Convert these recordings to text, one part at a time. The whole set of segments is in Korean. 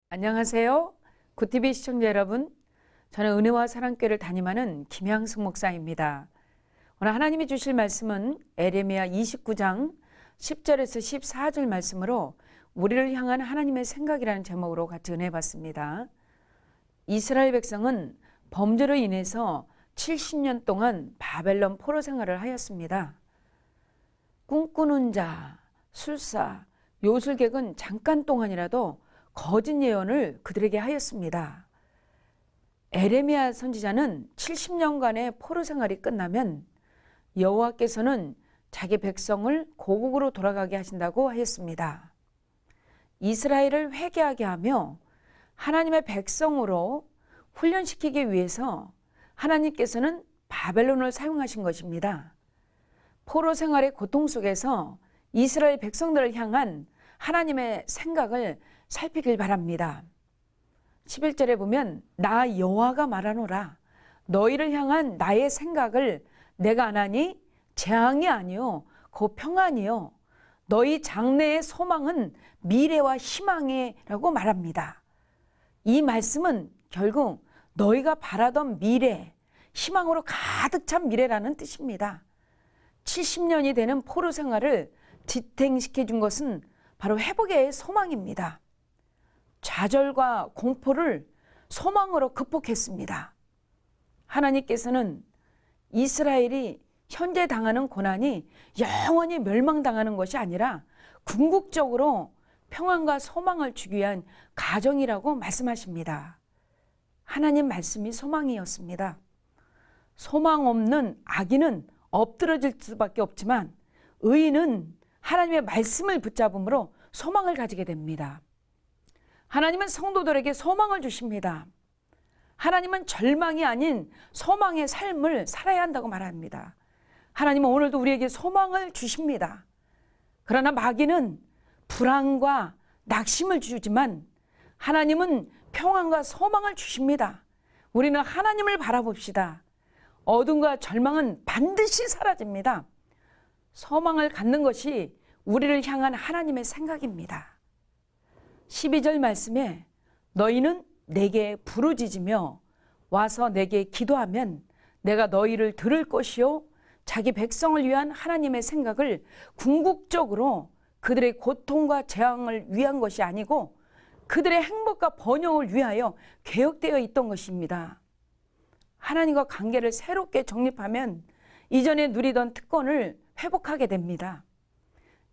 안녕하세요. 구티비 시청자 여러분. 저는 은혜와 사랑교회를 담임하는 김향숙 목사입니다. 오늘 하나님이 주실 말씀은 에레미야 29장 10절에서 14절 말씀으로 우리를 향한 하나님의 생각이라는 제목으로 같이 은혜 받습니다. 이스라엘 백성은 범죄로 인해서 70년 동안 바벨론 포로 생활을 하였습니다. 꿈꾸는 자, 술사, 요술객은 잠깐 동안이라도 거짓 예언을 그들에게 하였습니다. 에레미야 선지자는 70년간의 포로 생활이 끝나면 여호와께서는 자기 백성을 고국으로 돌아가게 하신다고 하였습니다. 이스라엘을 회개하게 하며 하나님의 백성으로 훈련시키기 위해서 하나님께서는 바벨론을 사용하신 것입니다. 포로 생활의 고통 속에서 이스라엘 백성들을 향한 하나님의 생각을 살피길 바랍니다. 11절에 보면 나 여호와가 말하노라. 너희를 향한 나의 생각을 내가 안 하니 재앙이 아니요 곧 평안이요 너희 장래의 소망은 미래와 희망이라고 말합니다. 이 말씀은 결국 너희가 바라던 미래, 희망으로 가득 찬 미래라는 뜻입니다. 70년이 되는 포로 생활을 지탱시켜 준 것은 바로 회복의 소망입니다. 좌절과 공포를 소망으로 극복했습니다. 하나님께서는 이스라엘이 현재 당하는 고난이 영원히 멸망당하는 것이 아니라 궁극적으로 평안과 소망을 주기 위한 가정이라고 말씀하십니다. 하나님 말씀이 소망이었습니다. 소망 없는 악인은 엎드러질 수밖에 없지만 의인은 하나님의 말씀을 붙잡음으로 소망을 가지게 됩니다. 하나님은 성도들에게 소망을 주십니다. 하나님은 절망이 아닌 소망의 삶을 살아야 한다고 말합니다. 하나님은 오늘도 우리에게 소망을 주십니다. 그러나 마귀는 불안과 낙심을 주지만 하나님은 평안과 소망을 주십니다. 우리는 하나님을 바라봅시다. 어둠과 절망은 반드시 사라집니다. 소망을 갖는 것이 우리를 향한 하나님의 생각입니다. 12절 말씀에 너희는 내게 부르짖으며 와서 내게 기도하면 내가 너희를 들을 것이요 자기 백성을 위한 하나님의 생각을 궁극적으로 그들의 고통과 재앙을 위한 것이 아니고 그들의 행복과 번영을 위하여 계획되어 있던 것입니다. 하나님과 관계를 새롭게 정립하면 이전에 누리던 특권을 회복하게 됩니다.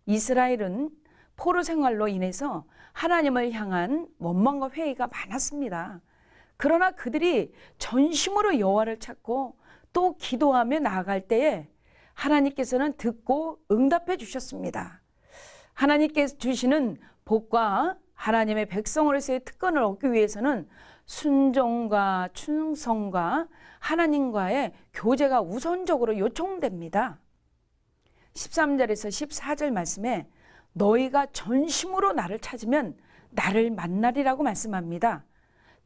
이스라엘은 포로 생활로 인해서 하나님을 향한 원망과 회의가 많았습니다. 그러나 그들이 전심으로 여호와를 찾고 또 기도하며 나아갈 때에 하나님께서는 듣고 응답해 주셨습니다. 하나님께서 주시는 복과 하나님의 백성으로서의 특권을 얻기 위해서는 순종과 충성과 하나님과의 교제가 우선적으로 요청됩니다. 13절에서 14절 말씀에 너희가 전심으로 나를 찾으면 나를 만나리라고 말씀합니다.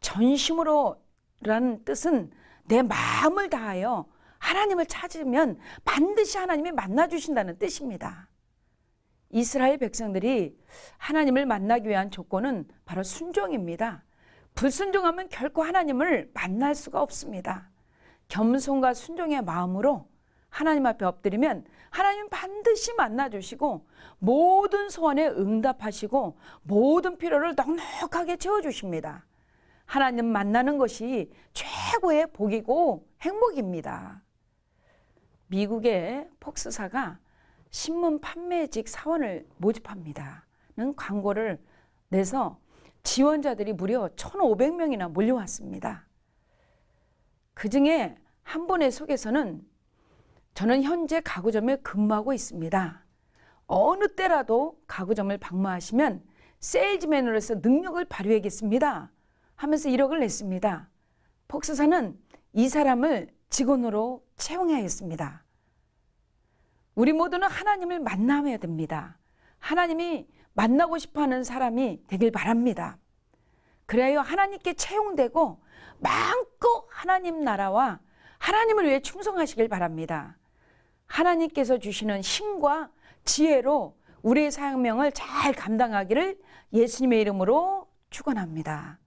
전심으로라는 뜻은 내 마음을 다하여 하나님을 찾으면 반드시 하나님이 만나주신다는 뜻입니다. 이스라엘 백성들이 하나님을 만나기 위한 조건은 바로 순종입니다. 불순종하면 결코 하나님을 만날 수가 없습니다. 겸손과 순종의 마음으로 하나님 앞에 엎드리면 하나님은 반드시 만나주시고 모든 소원에 응답하시고 모든 필요를 넉넉하게 채워주십니다. 하나님 만나는 것이 최고의 복이고 행복입니다. 미국의 폭스사가 신문 판매직 사원을 모집합니다. 는 광고를 내서 지원자들이 무려 1,500명이나 몰려왔습니다. 그 중에 한 분의 속에서는 저는 현재 가구점에 근무하고 있습니다. 어느 때라도 가구점을 방문하시면 세일즈맨으로서 능력을 발휘하겠습니다. 하면서 1억을 냈습니다. 폭스사는 이 사람을 직원으로 채용해야 했습니다. 우리 모두는 하나님을 만나야 됩니다. 하나님이 만나고 싶어하는 사람이 되길 바랍니다. 그래야 하나님께 채용되고 마음껏 하나님 나라와 하나님을 위해 충성하시길 바랍니다. 하나님께서 주시는 힘과 지혜로 우리의 사명을 잘 감당하기를 예수님의 이름으로 축원합니다.